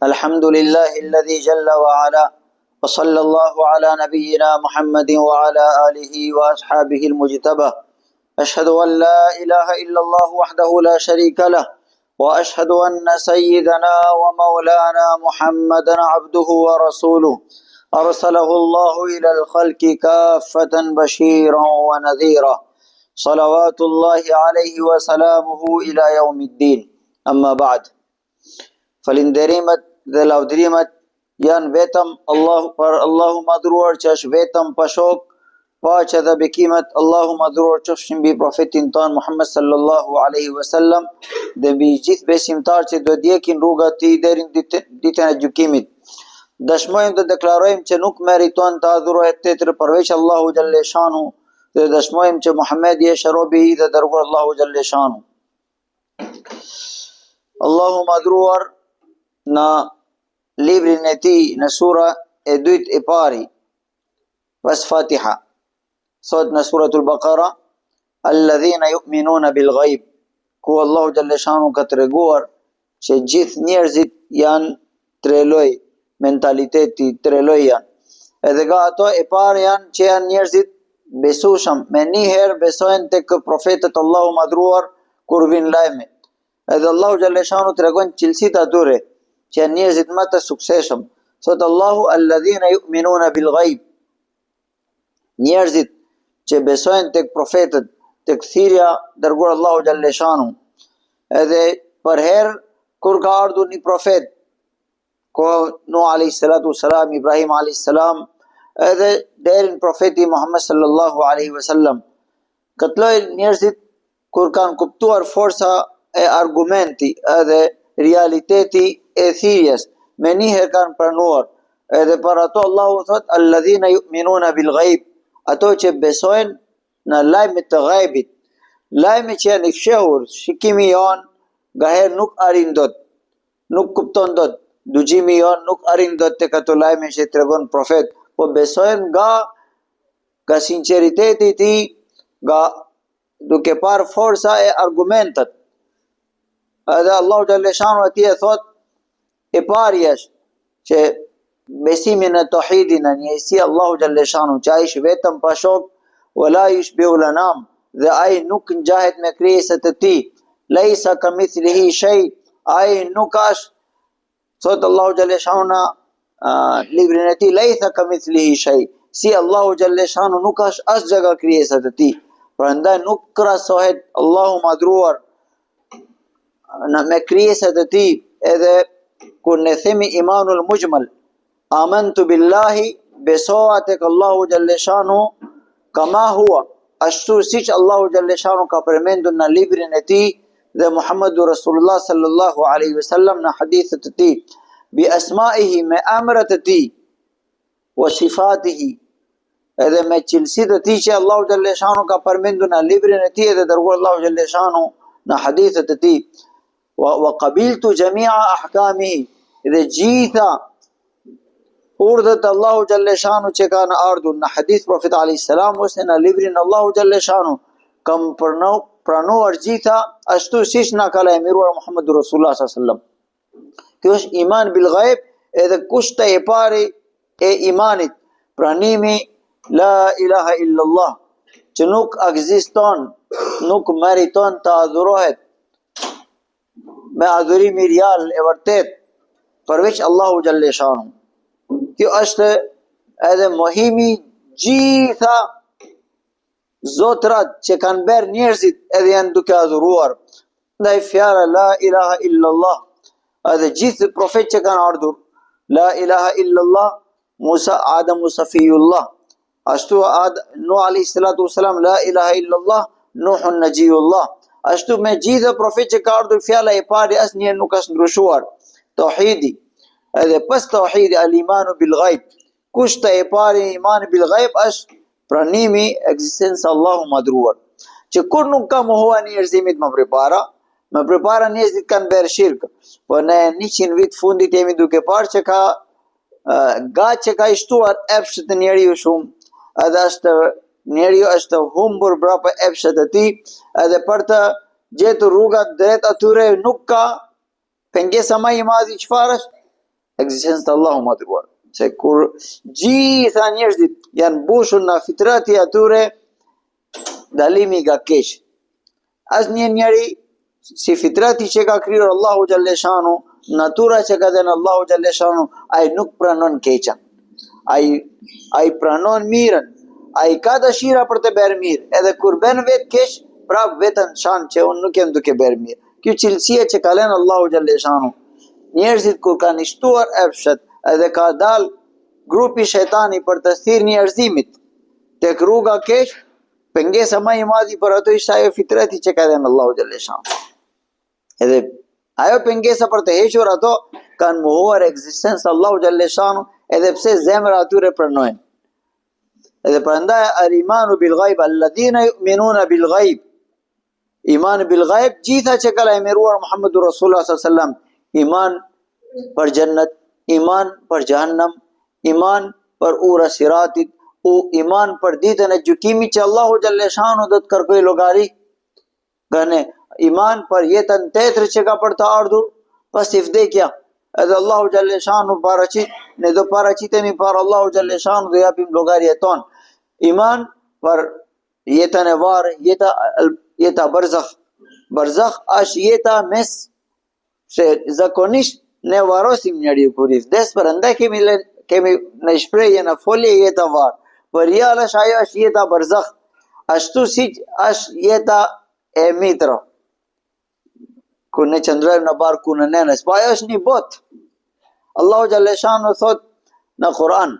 الحمد لله الذي جل وعلا وصلى الله على نبينا محمد وعلى آله وأصحابه المجتبى أشهد أن لا إله إلا الله وحده لا شريك له وأشهد أن سيدنا ومولانا محمدا عبده ورسوله أرسله الله إلى الخلق كافة بشيرا ونذيرا صلوات الله عليه وسلامه إلى يوم الدين أما بعد Falinderimet dhe lavdrimet janë vetëm Allahu madhruar që është vetëm pa shok, paqja dhe bekimet Allahu madhruar qofshin mbi profetin ton Muhammed sallallahu alaihi wasallam dhe mbi gjithë besimtarët që do ndjekin rrugat e tij deri në ditën e gjykimit. Dëshmojmë dhe deklarojmë që nuk meriton të adhurohet tjetër përveç Allahu xhalle shanu dhe dëshmojmë që Muhamedi është robi i dhe dërguar Allahu xhalle shanu. Allahu madhruar në librin e tij në sura e dytë e pari pas Fatiha thot në suratul Baqara alladhina yu'minuna bil ghaib, ku Allahu xhalle shanu ka treguar që gjithë njerëzit janë treloj, mentaliteti treloj janë. Edhe nga ato e parë janë që janë njerëzit besueshëm, me njëherë besojnë tek profetët Allahu madhruar kur vin lajmi. Edhe Allahu xhalle shanu tregon cilësitë atyre që janë njerëzit më të suksesshëm. Thot Allahu alladhina yu'minuna bil ghaib, njerëzit që besojnë tek profetët, tek thirrja dërguar Allahu xhalle shanu. Edhe për herë kur ka ardhur një profet, ko Nuh alayhi salatu wassalam, Ibrahim alayhi salam, edhe deri në profeti Muhammed sallallahu alaihi wasallam, këtë lloj njerëzit kur kanë kuptuar forca e argumenti edhe realiteti e thirrjes, me njëherë kanë pranuar. Edhe për ato Allahu thot alladhina yu'minuna bil ghaib, ato që besojnë në lajmet të ghaibit, lajme që janë i fshehur, shikimi jon gaherë nuk arrin dot, nuk kupton dot, dëgjimi jon nuk arrin dot tek ato lajme që tregon profet, po besojnë nga sinqeriteti i tij, nga duke parë forca e argumentet. Edhe Allahu xhalle shanu atij e thot e pari është që besimin e tauhidin në njësi Allahu xhalle shanu, që ai është vetëm pa shok, wala yushbihu lanam, dhe ai nuk ngjahet me krijesat e tij, laysa kamithlihi shay, ai nuk është, thot Allahu xhalle shanu në librin e tij, laysa kamithlihi shay, si Allahu xhalle shanu nuk është asgjë nga krijesat e tij. Prandaj nuk krahasohet Allahu madhruar me krijesat e tij. Edhe kur ne themi imanul mujmal, amantu billahi, besoa tek Allahu xhalle shanu kama huwa, ashtu siç Allahu xhalle shanu ka përmendur në librin e tij dhe Muhammedu Rasulullah sallallahu alaihi wasallam në hadithet e tij, bi asma'ihi, me emrat e tij, wa sifatihi, edhe me cilësitë e tij që Allahu xhalle shanu ka përmendur në librin e tij dhe dërguar Allahu xhalle shanu në hadithet e tij. Wa qabiltu jami'a ahkamihi, dhe gjitha urdhët Allahu xhalle shanu që kanë ardhur në hadith profet alayhis salam ose në librin Allahu xhalle shanu, kam pranuar gjitha ashtu siç na ka lajmëruar Muhammedu Rasulullah sallallahu alaihi wasallam. Kjo është iman bil ghaib, edhe kushte e pari e imanit, pranimi la ilaha illallah, që nuk ekziston, nuk meriton të adhurohet me adhurimi real e vërtet përveç Allahu xhalle shanu. Kjo është edhe mohimi gjitha zotrat që kanë bërë njerëzit edhe janë duke adhuruar. Ndaj fjala la ilaha illallah, edhe gjithë profet që kanë ardhur, la ilaha illallah, Musa Adamu Safiyullah, ashtu Nuh alayhi salatu wasalam, la ilaha illallah, Nuhun Najiyullah. Ashtu me gjithë profet që ka ardhur fjala e parë asnjëherë nuk është ndryshuar, tauhidi. Edhe pas tauhidi al-imanu bil ghaib, kushte e parë e imani bil ghaib është pranimi ekzistencës Allahu madhruar, që kur nuk ka mohuar njerëzimit më përpara njerëzit kanë bërë shirk, po në 100 vit fundit jemi duke parë që që ka shtuar epshët e njeriu shumë, edhe njeriu është humbur brapa epshët e tij, edhe për të gjetur rrugat drejt atyre nuk ka pengesa më e madhe çfarë është? ekzistencën e Allahut madhruar. Se kur gjitha njerëzit janë mbushur në fitrati atyre, dalimi nga keq. Asnjë njeri si fitrati që ka krijuar Allahu xhalleshanu, natura që ka dhënë Allahu xhalleshanu, ai nuk pranon keqen. Ai pranon mirën. Ai ka dëshira për të bërë mirë. Edhe kur bën vetë keq, prap vetën shan që unë nuk jam duke bërë mirë. Kjo cilësia që ka lënë Allahu xhalleshanu. Njerëzit kur kanë shtuar efshet, edhe ka dal grupi shejtani për të thirrë njerëzimit tek rruga keq, pengesa më e madhe për ato ishte ajo fitrati që ka dhënë Allahu xhalleshanu. Edhe ajo pengesa për të hequr ato kanë mohuar ekzistencën e Allahu xhalleshanu, edhe pse zemra atyre pranojnë. Edhe prandaj al-imanu bil ghaib alladhina yu'minuna bil ghaib. Iman bil ghaib, gjitha që ka lajmëruar Muhammedur Rasulullah sallallahu alaihi wasallam, iman për xhennet, iman për xhehenam, iman për ura siratit, iman për ditën e gjykimit që Allahu xhalleshanu do të kërkojë llogari, iman për jetën tjetër që ka për të ardhur pas vdekja. Edhe Allahu xhalleshanu paraqit, ne do paraqitemi para Allahu xhalleshanu do japim llogarinë tonë. Iman për jetën e varë, jeta barzakh. Barzakh është jeta mes, se zakonisht ne varosim njeriu kur i vdes, prandaj kemi në shprehje në folje jeta varë. Për realisht ajo është jeta barzakh. Ashtu siç është jeta e mitra. Kur ne qëndrojmë në barkun e nenës, po ajo është një botë. Allahu xhalleshanu thot në Kur'an,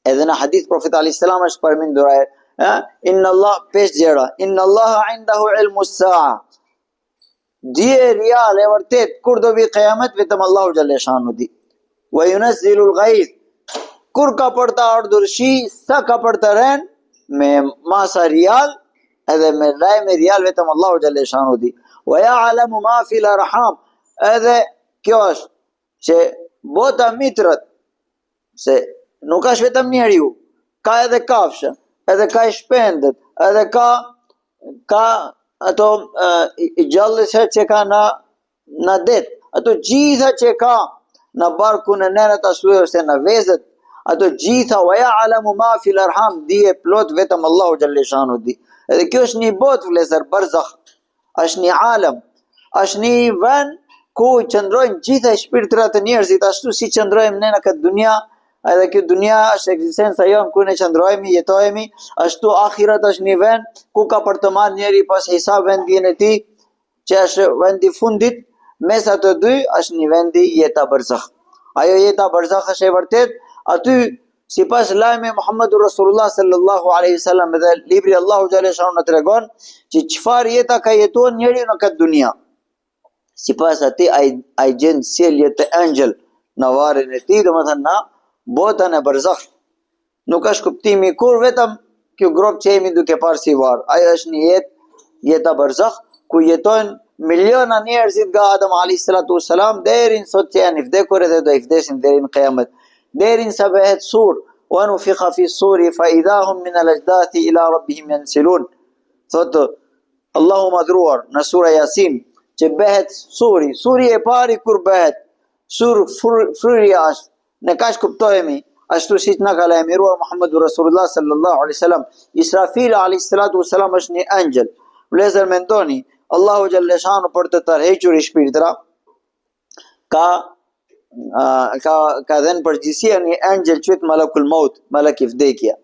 edhe në hadith Profeti alayhis salam është përmendur ajo, inna Allah pesë gjëra, inna Allah indahu ilmu s-sa'a. Dije reale e vërtet kur do vi kiamet vetëm Allahu xhalleshanu di. Wa yunazzilu al-ghayth. Kur ka për të ardhur shi, sa ka për të rënë, me masa real, edhe me lajme real vetëm Allahu xhalleshanu di. Wa ya'lamu ma fil arham. Edhe kjo është që bota mitrat, se nuk është vetëm njeriu, ka edhe kafshë, edhe ka shpendët, edhe ka ato gjallëse që ka në det, ato gjitha që ka në barkun e nenët, ashtu ose në vezët, ato gjitha, wa ya'lamu ma fil arham, dije plot vetëm Allahu xhalleshanu di. Edhe kjo është një botë vlezër barzakh, është një alem, është një vend ku qëndrojnë gjitha shpirtrat e njerëzit, ashtu si qëndrojmë ne në këtë dunja, edhe kjo dunja është ekzistenca jonë ku ne qëndrojmë, jetojmë, ashtu ahirat është një vend ku ka për të marrë njeri pas hisab vendin e tij, që është vendi fundit, mes ato dy është një vendi jeta barzakh. Ajo jeta barzakh është e vërtet, aty sipas lajme Muhammedur Rasulullah sallallahu alaihi wasallam dhe libri Allahu xhaleshanu na tregon që çfarë jeta ka jetuar njeriu në këtë dunja. Sipas atij ai gjen sjellje të ëngjël në varrin e tij, domethënë na botën e barzakh. Nuk është kuptimi kur vetëm kjo grop që jemi duke parë si varr. Ajo është një jeta barzakh ku jetojnë miliona njerëzit nga Adam alayhis salatu wassalam deri në sot që janë vdekur edhe do i vdesin deri në kiamet. Deri në sa bëhet sur, wa nufikha fi suri fa idahum min al-ajdathi ila rabbihim yansilun. Thotë Allahu madhruar në sura Yasin që bëhet suri e pari kur bëhet sur fryrja është, ne kaç kuptojemi, ashtu siç na ka lajmëruar Muhammedur Rasulullah sallallahu alaihi wasallam, Israfil alayhis salatu wassalam është një angjël. Vlezër mendoni, Allahu xhalleshanu për të tërhequr shpirtra ka dhënë përgjegjësia një angjël quhet Malakul Maut, malak i vdekja.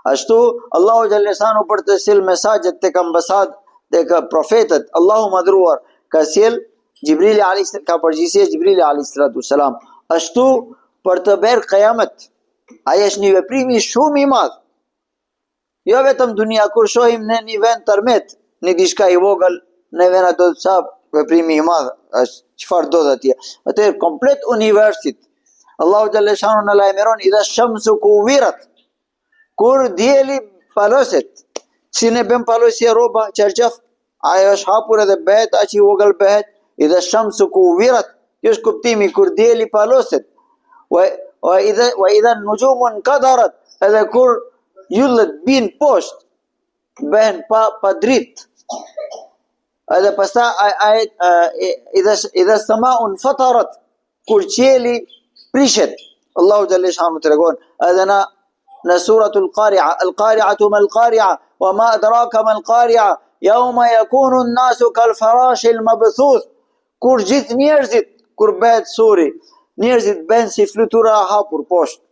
Ashtu Allahu xhalleshanu për të sjell mesazhet tek ambasadë, tek profetët, Allahu madhruar ka sjell Jibrili alayhis ka përgjegjësia Jibrili alayhis salatu wassalam. Ashtu për të bërë kiamet. Ai është një veprim shumë i madh. Jo vetëm dunia kur shohim në një vend tërmet, në diçka i vogël, në vend ato sa veprimi i madh është çfarë do të atje. Atë komplet universit. Allahu xhalleshanu na lajmëron idha shamsu kuwirat. Kur dieli paloset, si ne bën palosje rroba, çarçaf, ajo është hapur edhe bëhet aq i vogël bëhet, idha shamsu kuwirat. Kjo është kuptimi kur dieli paloset. Wa idha nujumun qadarat, edhe kur yullet bin poshtë, bëhen pa dritë. Edhe pastaj idha sama'un fatarat, kur qieli prishet. Allahu xhallahu shanu tregon edhe në suratul Qari'a, al-qari'atu mal-qari'a wa ma adraka mal-qari'a yawma yakunu an-nasu kal-farashil mabthuth. Kur gjithë njerëzit, kur bëhet suri, njerëzit bën si flutura e hapur poshtë.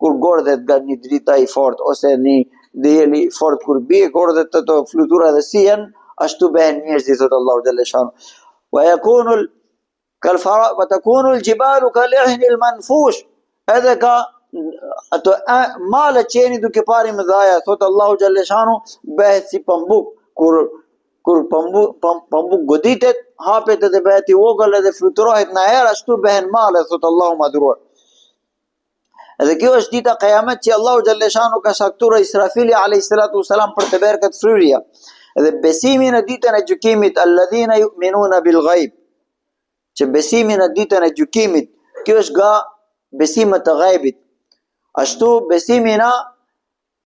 Kur gordhet nga një drita i fort ose një diell i fort kur bie, gordhet ato flutura dhe sihen, ashtu bëhen njerëzit, thot Allahu xhallahu shanu. Wa takunu al-jibalu kal-'ihni al-manfush. Edhe ka ato malet që jeni duke parë më dhaja, thot Allahu xhallahu shanu, bëhet si pambuk. Kur pambuk goditet, hapet edhe bëhet i vogël edhe fluturohet në erë, ashtu bëhen malet, thot Allahu madhruar. Edhe kjo është dita Kiamet që Allahu xhallahu shanu ka saktuar Israfili alayhi salatu wasalam për të bërë këtë fryrje. Edhe besimi në ditën e gjykimit, alladhina yu'minuna bil ghaib. Që besimi në ditën e gjykimit, kjo është nga besimet të ghaibit. Ashtu besimi në